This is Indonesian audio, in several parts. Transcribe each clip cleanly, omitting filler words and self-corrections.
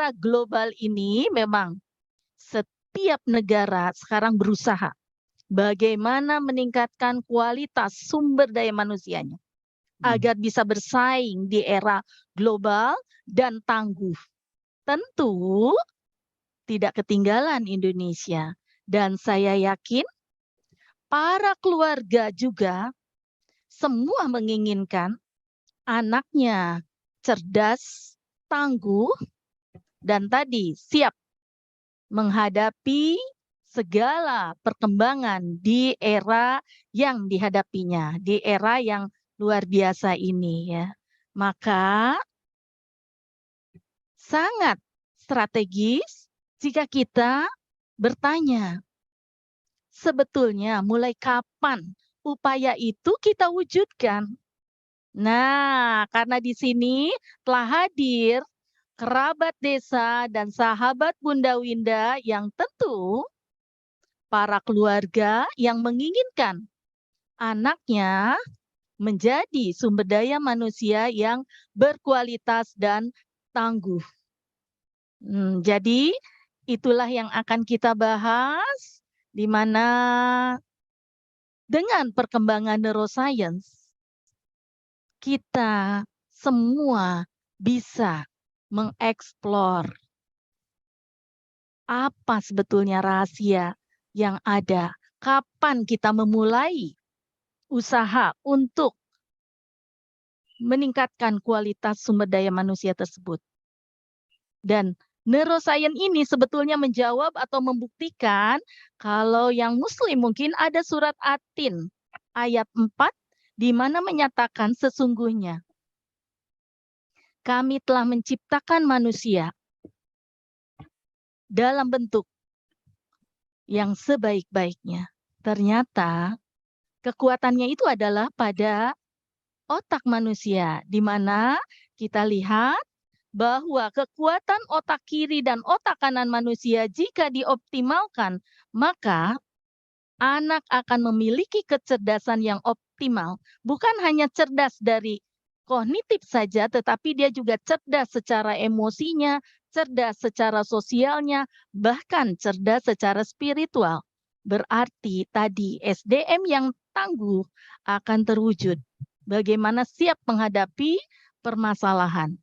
era global ini memang setiap negara sekarang berusaha bagaimana meningkatkan kualitas sumber daya manusianya agar bisa bersaing di era global dan tangguh. Tentu tidak ketinggalan Indonesia. Dan saya yakin para keluarga juga semua menginginkan anaknya cerdas, tangguh, dan tadi siap menghadapi segala perkembangan di era yang dihadapinya, di era yang luar biasa ini ya. Maka sangat strategis jika kita bertanya, sebetulnya mulai kapan upaya itu kita wujudkan? Nah, karena di sini telah hadir kerabat desa dan sahabat Bunda Winda yang tentu para keluarga yang menginginkan anaknya menjadi sumber daya manusia yang berkualitas dan tangguh. Jadi itulah yang akan kita bahas, di mana dengan perkembangan neuroscience, kita semua bisa mengeksplor apa sebetulnya rahasia yang ada, kapan kita memulai usaha untuk meningkatkan kualitas sumber daya manusia tersebut. Dan neuroscience ini sebetulnya menjawab atau membuktikan kalau yang muslim mungkin ada surat At-Tin ayat 4 di mana menyatakan sesungguhnya kami telah menciptakan manusia dalam bentuk yang sebaik-baiknya. Ternyata kekuatannya itu adalah pada otak manusia, di mana kita lihat bahwa kekuatan otak kiri dan otak kanan manusia jika dioptimalkan, maka anak akan memiliki kecerdasan yang optimal. Bukan hanya cerdas dari kognitif saja, tetapi dia juga cerdas secara emosinya, cerdas secara sosialnya, bahkan cerdas secara spiritual. Berarti tadi SDM yang tangguh akan terwujud. Bagaimana siap menghadapi permasalahan.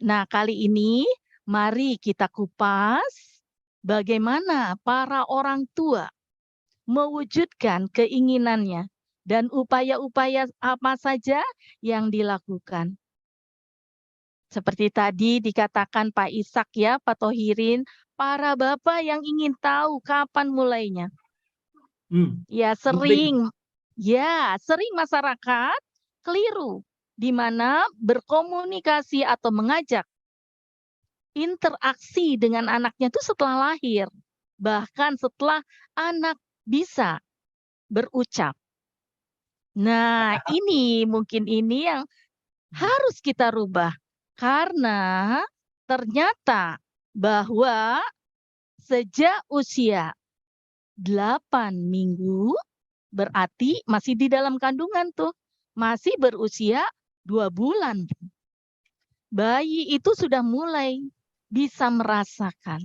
Nah, kali ini mari kita kupas bagaimana para orang tua mewujudkan keinginannya dan upaya-upaya apa saja yang dilakukan. Seperti tadi dikatakan Pak Ishak ya, Pak Tohirin, para bapak yang ingin tahu kapan mulainya. Ya sering masyarakat keliru di mana berkomunikasi atau mengajak interaksi dengan anaknya itu setelah lahir, bahkan setelah anak bisa berucap. Nah, ini mungkin ini yang harus kita rubah karena ternyata bahwa sejak usia 8 minggu berarti masih di dalam kandungan tuh, masih berusia 2 bulan. Bayi itu sudah mulai bisa merasakan.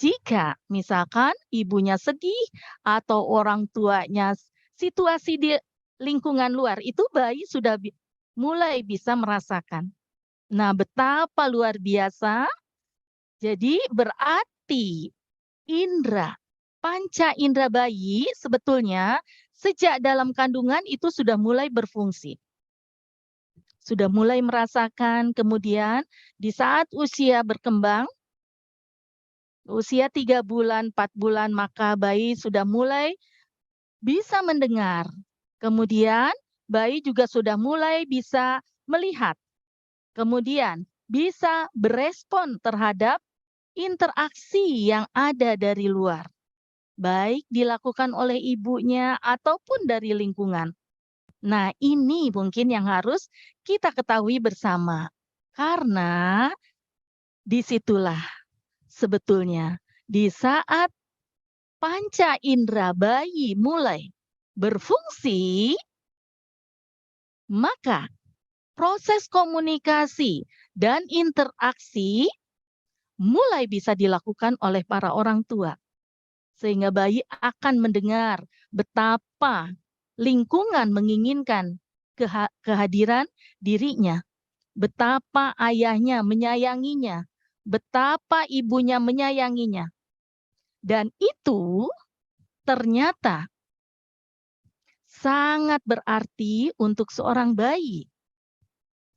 Jika misalkan ibunya sedih atau orang tuanya situasi di lingkungan luar, itu bayi sudah mulai bisa merasakan. Nah, betapa luar biasa. Jadi berarti panca indera bayi sebetulnya sejak dalam kandungan itu sudah mulai berfungsi. Sudah mulai merasakan, kemudian di saat usia berkembang, usia 3 bulan, 4 bulan, maka bayi sudah mulai bisa mendengar. Kemudian bayi juga sudah mulai bisa melihat. Kemudian bisa berespon terhadap interaksi yang ada dari luar. Baik dilakukan oleh ibunya ataupun dari lingkungan. Nah, ini mungkin yang harus kita ketahui bersama. Karena disitulah sebetulnya di saat panca indera bayi mulai berfungsi, maka proses komunikasi dan interaksi mulai bisa dilakukan oleh para orang tua. Sehingga bayi akan mendengar betapa lingkungan menginginkan kehadiran dirinya, betapa ayahnya menyayanginya, betapa ibunya menyayanginya. Dan itu ternyata sangat berarti untuk seorang bayi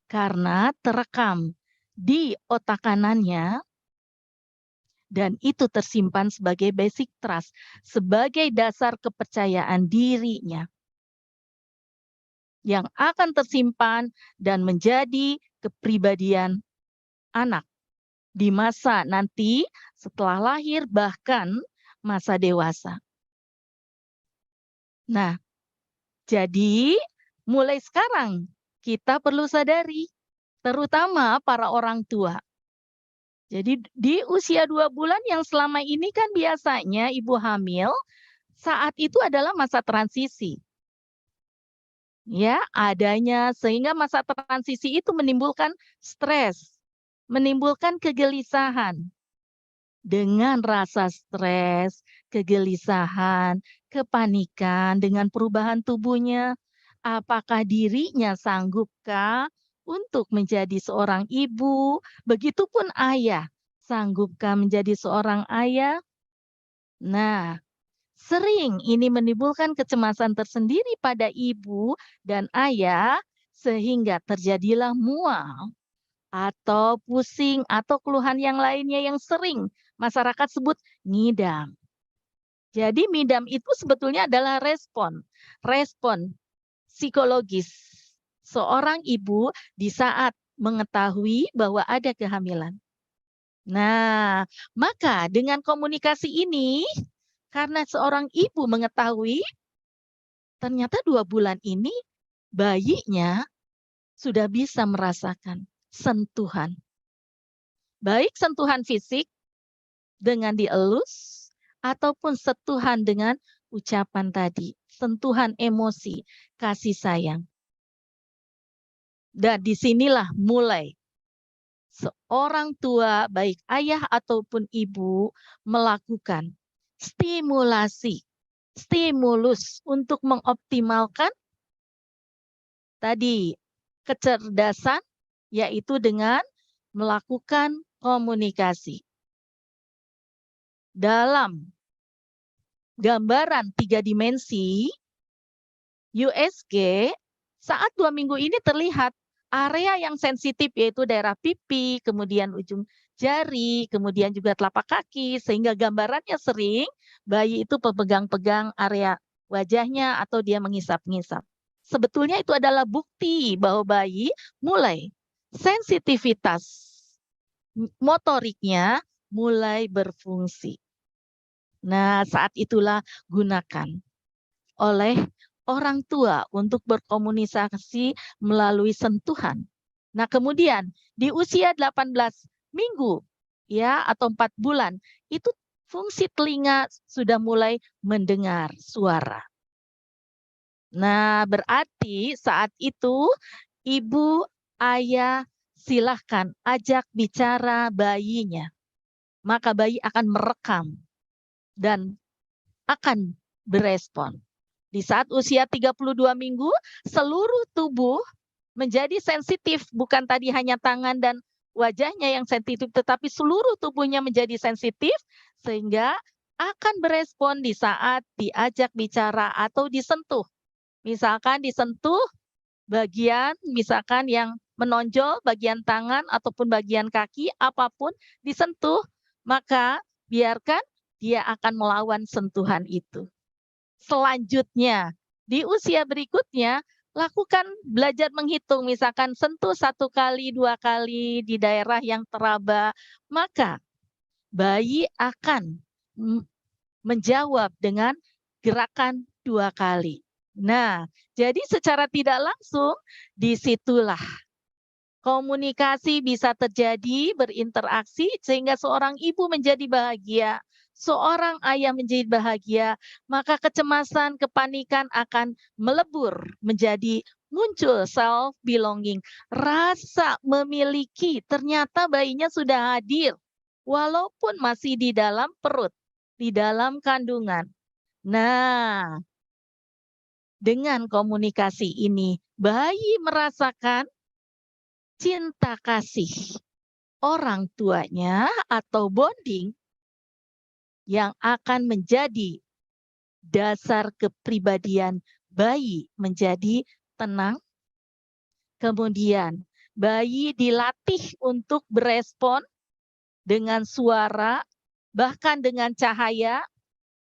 karena terekam di otak kanannya dan itu tersimpan sebagai basic trust, sebagai dasar kepercayaan dirinya yang akan tersimpan dan menjadi kepribadian anak di masa nanti setelah lahir bahkan masa dewasa. Nah, jadi mulai sekarang kita perlu sadari, terutama para orang tua. Jadi di usia 2 bulan yang selama ini kan biasanya ibu hamil, saat itu adalah masa transisi. Ya, adanya sehingga masa transisi itu menimbulkan stres, menimbulkan kegelisahan. Dengan rasa stres, kegelisahan, kepanikan dengan perubahan tubuhnya, apakah dirinya sanggupkah untuk menjadi seorang ibu? Begitupun ayah, sanggupkah menjadi seorang ayah? Nah, sering ini menimbulkan kecemasan tersendiri pada ibu dan ayah sehingga terjadilah mual atau pusing atau keluhan yang lainnya yang sering masyarakat sebut ngidam. Jadi ngidam itu sebetulnya adalah respon psikologis seorang ibu di saat mengetahui bahwa ada kehamilan. Nah, maka dengan komunikasi ini, karena seorang ibu mengetahui, ternyata 2 bulan ini bayinya sudah bisa merasakan sentuhan. Baik sentuhan fisik dengan dielus, ataupun sentuhan dengan ucapan tadi, sentuhan emosi, kasih sayang. Dan disinilah mulai seorang tua, baik ayah ataupun ibu, melakukan stimulus untuk mengoptimalkan tadi kecerdasan, yaitu dengan melakukan komunikasi. Dalam gambaran 3 dimensi, USG saat 2 minggu ini terlihat area yang sensitif yaitu daerah pipi, kemudian ujung jari, kemudian juga telapak kaki, sehingga gambarannya sering bayi itu pegang-pegang area wajahnya atau dia mengisap-ngisap. Sebetulnya itu adalah bukti bahwa bayi mulai sensitivitas motoriknya mulai berfungsi. Nah, saat itulah gunakan oleh orang tua untuk berkomunikasi melalui sentuhan. Nah, kemudian di usia 18 minggu ya atau 4 bulan itu fungsi telinga sudah mulai mendengar suara. Nah, berarti saat itu ibu, ayah silahkan ajak bicara bayinya. Maka bayi akan merekam dan akan berespon. Di saat usia 32 minggu, seluruh tubuh menjadi sensitif, bukan tadi hanya tangan dan wajahnya yang sensitif, tetapi seluruh tubuhnya menjadi sensitif, sehingga akan berespon di saat diajak bicara atau disentuh. Misalkan disentuh bagian, misalkan yang menonjol, bagian tangan ataupun bagian kaki, apapun disentuh, maka biarkan dia akan melawan sentuhan itu. Selanjutnya, di usia berikutnya, lakukan belajar menghitung, misalkan sentuh 1 kali, 2 kali di daerah yang teraba, maka bayi akan menjawab dengan gerakan 2 kali. Nah, jadi secara tidak langsung, disitulah komunikasi bisa terjadi, berinteraksi, sehingga seorang ibu menjadi bahagia, seorang ayah menjadi bahagia, maka kecemasan, kepanikan akan melebur menjadi muncul self belonging, rasa memiliki. Ternyata bayinya sudah hadir walaupun masih di dalam perut, di dalam kandungan. Nah, dengan komunikasi ini bayi merasakan cinta kasih orang tuanya atau bonding yang akan menjadi dasar kepribadian bayi menjadi tenang. Kemudian bayi dilatih untuk berespon dengan suara, bahkan dengan cahaya,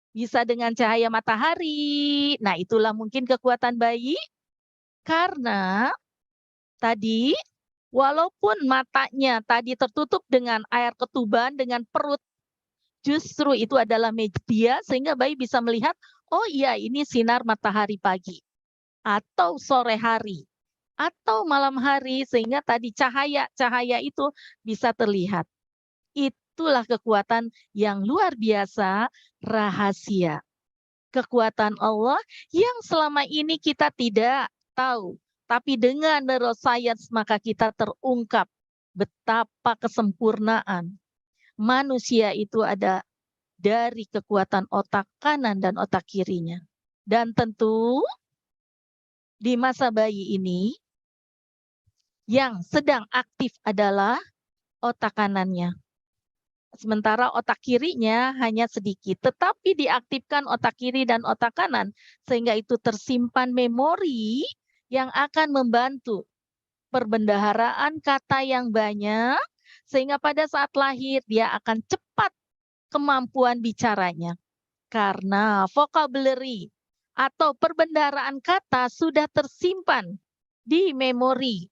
bisa dengan cahaya matahari. Nah, itulah mungkin kekuatan bayi karena tadi walaupun matanya tadi tertutup dengan air ketuban, dengan perut, justru itu adalah media sehingga bayi bisa melihat, oh iya ini sinar matahari pagi atau sore hari atau malam hari, sehingga tadi cahaya itu bisa terlihat. Itulah kekuatan yang luar biasa, rahasia. Kekuatan Allah yang selama ini kita tidak tahu. Tapi dengan neuroscience maka kita terungkap betapa kesempurnaan manusia itu ada dari kekuatan otak kanan dan otak kirinya. Dan tentu di masa bayi ini yang sedang aktif adalah otak kanannya. Sementara otak kirinya hanya sedikit, tetapi diaktifkan otak kiri dan otak kanan, sehingga itu tersimpan memori yang akan membantu perbendaharaan kata yang banyak, sehingga pada saat lahir dia akan cepat kemampuan bicaranya. Karena vocabulary atau perbendaharaan kata sudah tersimpan di memori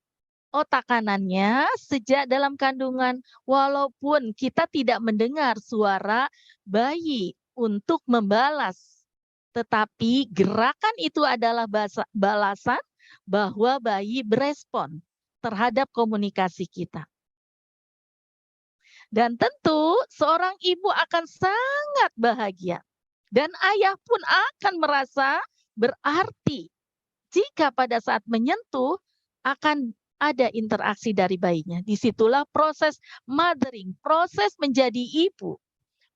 otak kanannya sejak dalam kandungan, walaupun kita tidak mendengar suara bayi untuk membalas. Tetapi gerakan itu adalah balasan bahwa bayi berespon terhadap komunikasi kita. Dan tentu seorang ibu akan sangat bahagia. Dan ayah pun akan merasa berarti jika pada saat menyentuh akan ada interaksi dari bayinya. Disitulah proses mothering, proses menjadi ibu,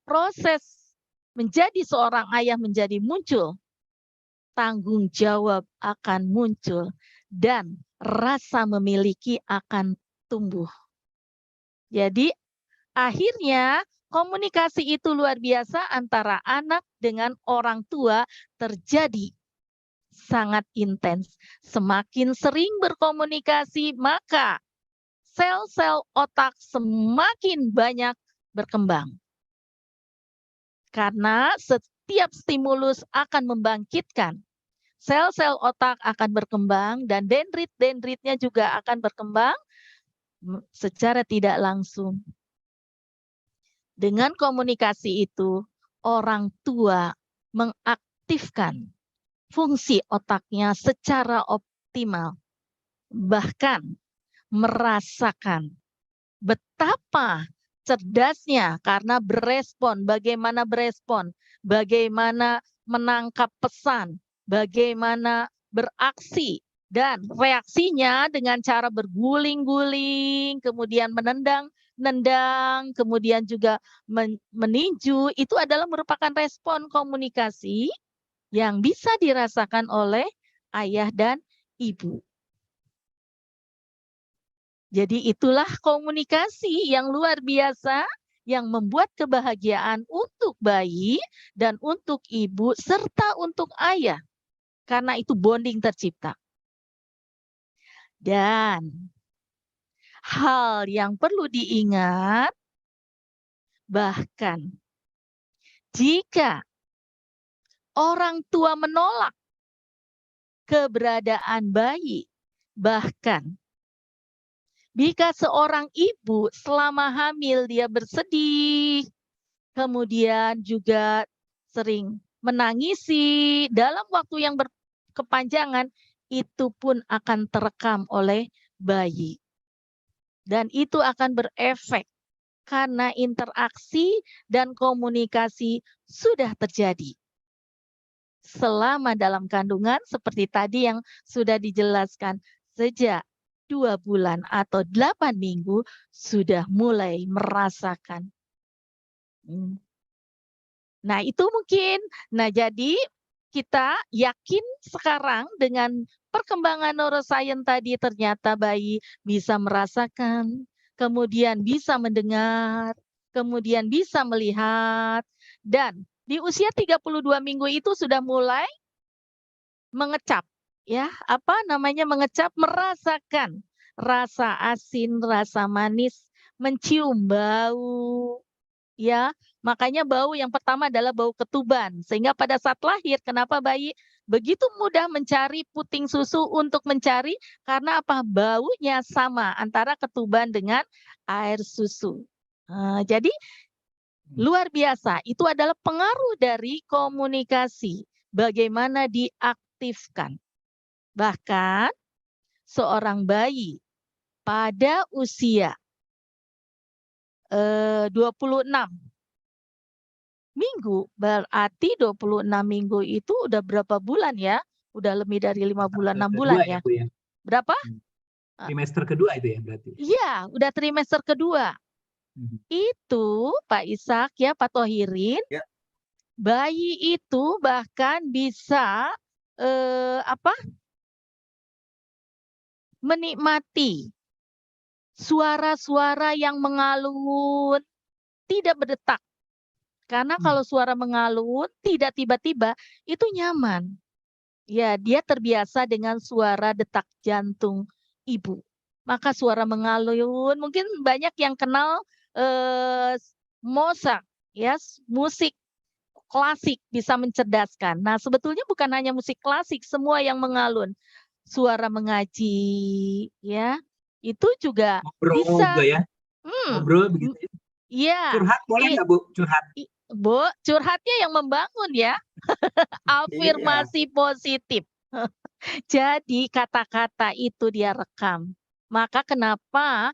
proses menjadi seorang ayah menjadi muncul. Tanggung jawab akan muncul dan rasa memiliki akan tumbuh. Jadi akhirnya komunikasi itu luar biasa antara anak dengan orang tua terjadi sangat intens. Semakin sering berkomunikasi, maka sel-sel otak semakin banyak berkembang. Karena setiap stimulus akan membangkitkan. Sel-sel otak akan berkembang dan dendrit-dendritnya juga akan berkembang secara tidak langsung. Dengan komunikasi itu, orang tua mengaktifkan fungsi otaknya secara optimal. Bahkan merasakan betapa cerdasnya karena berespon, bagaimana menangkap pesan, bagaimana beraksi, dan reaksinya dengan cara berguling-guling, kemudian menendang, kemudian juga meninju, itu adalah merupakan respon komunikasi yang bisa dirasakan oleh ayah dan ibu. Jadi itulah komunikasi yang luar biasa yang membuat kebahagiaan untuk bayi dan untuk ibu serta untuk ayah. Karena itu bonding tercipta. Dan hal yang perlu diingat, bahkan jika orang tua menolak keberadaan bayi, bahkan jika seorang ibu selama hamil dia bersedih, kemudian juga sering menangisi dalam waktu yang berkepanjangan, itu pun akan terekam oleh bayi. Dan itu akan berefek karena interaksi dan komunikasi sudah terjadi. selama dalam kandungan seperti tadi yang sudah dijelaskan, sejak 2 bulan atau 8 minggu sudah mulai merasakan. Nah, itu mungkin. Nah, jadi kita yakin sekarang dengan perkembangan neuroscience tadi ternyata bayi bisa merasakan, kemudian bisa mendengar, kemudian bisa melihat, dan di usia 32 minggu itu sudah mulai mengecap, ya, mengecap, merasakan rasa asin, rasa manis, mencium bau, ya. Makanya bau yang pertama adalah bau ketuban, sehingga pada saat lahir kenapa bayi begitu mudah mencari puting susu untuk mencari, karena apa? Baunya sama antara ketuban dengan air susu. Jadi luar biasa, itu adalah pengaruh dari komunikasi, bagaimana diaktifkan. Bahkan seorang bayi pada usia 26 minggu, berarti 26 minggu itu udah berapa bulan ya? Udah lebih dari 5 bulan, 6 bulan ya? Bu, ya? Berapa? Trimester kedua itu ya berarti? Iya, udah trimester kedua. Itu Pak Ishak ya, Pak Thohirin, ya. Bayi itu bahkan bisa menikmati suara-suara yang mengalun, tidak berdetak. Karena kalau suara mengalun, tidak tiba-tiba, itu nyaman. Ya, dia terbiasa dengan suara detak jantung ibu. Maka suara mengalun, mungkin banyak yang kenal Mozart, ya, musik klasik bisa mencerdaskan. Nah, sebetulnya bukan hanya musik klasik, semua yang mengalun. Suara mengaji, ya, itu juga ngobrol bisa. juga ya? Ngobrol begitu ya? Iya. Curhat boleh nggak Bu? Curhat? Bu, curhatnya yang membangun ya. Afirmasi positif. Jadi kata-kata itu dia rekam. Maka kenapa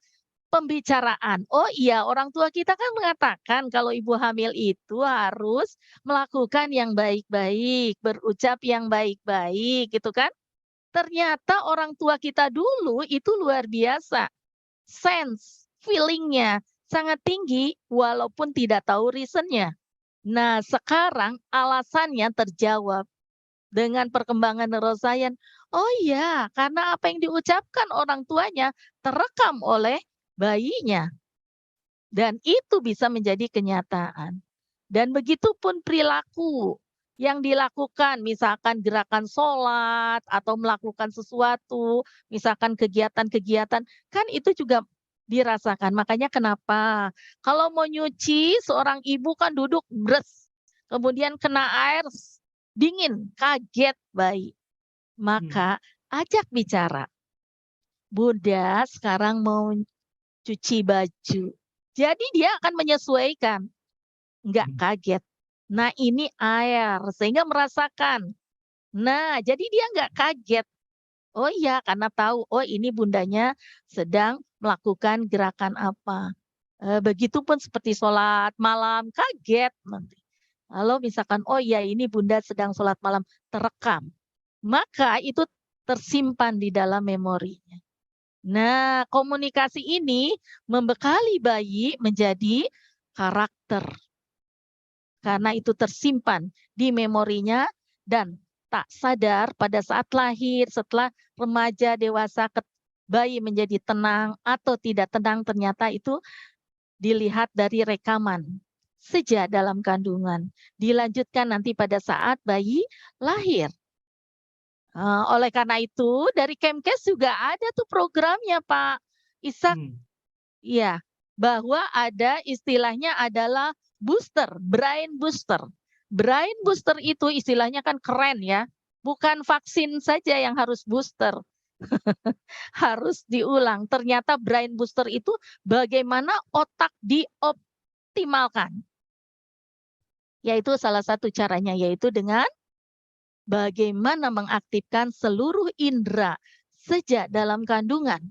pembicaraan? Oh iya, orang tua kita kan mengatakan kalau ibu hamil itu harus melakukan yang baik-baik, berucap yang baik-baik, gitu kan? Ternyata orang tua kita dulu itu luar biasa. Sense, feeling-nya sangat tinggi walaupun tidak tahu reason-nya. Nah, sekarang alasannya terjawab dengan perkembangan neuroscience. Oh iya, karena apa yang diucapkan orang tuanya terekam oleh bayinya. Dan itu bisa menjadi kenyataan. Dan begitupun perilaku yang dilakukan, misalkan gerakan sholat atau melakukan sesuatu, misalkan kegiatan-kegiatan, kan itu juga dirasakan. Makanya kenapa kalau mau nyuci seorang ibu kan duduk bres, kemudian kena air dingin, kaget bayi. Maka ajak bicara. Bunda sekarang mau cuci baju. Jadi dia akan menyesuaikan, nggak kaget. Nah ini air, sehingga merasakan. Nah jadi dia nggak kaget. Oh iya, karena tahu, oh ini bundanya sedang melakukan gerakan apa. Begitupun seperti sholat malam, kaget nanti. Lalu misalkan, oh iya ini bunda sedang sholat malam, terekam. Maka itu tersimpan di dalam memorinya. Nah, komunikasi ini membekali bayi menjadi karakter. Karena itu tersimpan di memorinya dan tak sadar pada saat lahir, setelah remaja, dewasa, bayi menjadi tenang atau tidak tenang, ternyata itu dilihat dari rekaman sejak dalam kandungan. Dilanjutkan nanti pada saat bayi lahir. Oleh karena itu, dari Kemkes juga ada tuh programnya Pak Ishak. Iya, bahwa ada istilahnya adalah booster, brain booster. Brain booster itu istilahnya kan keren ya. Bukan vaksin saja yang harus booster. Harus diulang. Ternyata brain booster itu bagaimana otak dioptimalkan. Yaitu salah satu caranya, yaitu dengan bagaimana mengaktifkan seluruh indera sejak dalam kandungan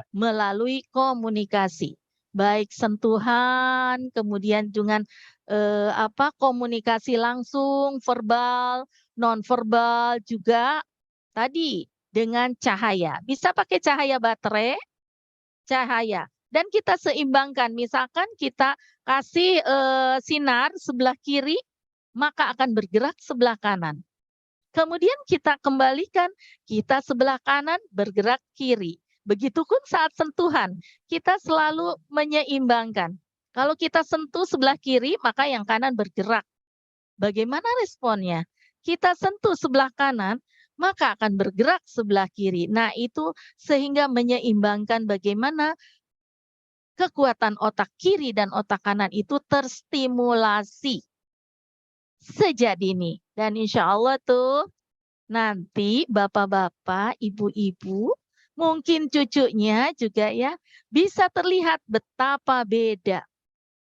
melalui komunikasi. Baik sentuhan, kemudian dengan komunikasi langsung, verbal, nonverbal juga tadi dengan cahaya. Bisa pakai cahaya baterai, cahaya. Dan kita seimbangkan, misalkan kita kasih sinar sebelah kiri, maka akan bergerak sebelah kanan. Kemudian kita kembalikan, kita sebelah kanan bergerak kiri. Begitupun saat sentuhan, kita selalu menyeimbangkan. Kalau kita sentuh sebelah kiri, maka yang kanan bergerak. Bagaimana responnya? Kita sentuh sebelah kanan, maka akan bergerak sebelah kiri. Nah, itu sehingga menyeimbangkan bagaimana kekuatan otak kiri dan otak kanan itu terstimulasi sejak dini. Dan insya Allah tuh nanti bapak-bapak, ibu-ibu, mungkin cucunya juga ya, bisa terlihat betapa beda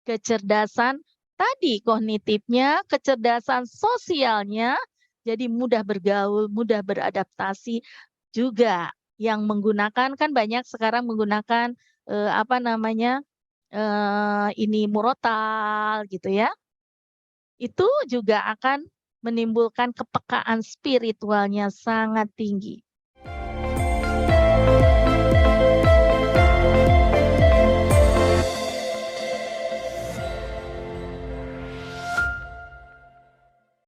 kecerdasan tadi kognitifnya, kecerdasan sosialnya, jadi mudah bergaul, mudah beradaptasi juga. Yang menggunakan kan banyak sekarang menggunakan ini murotal gitu ya. Itu juga akan menimbulkan kepekaan spiritualnya sangat tinggi.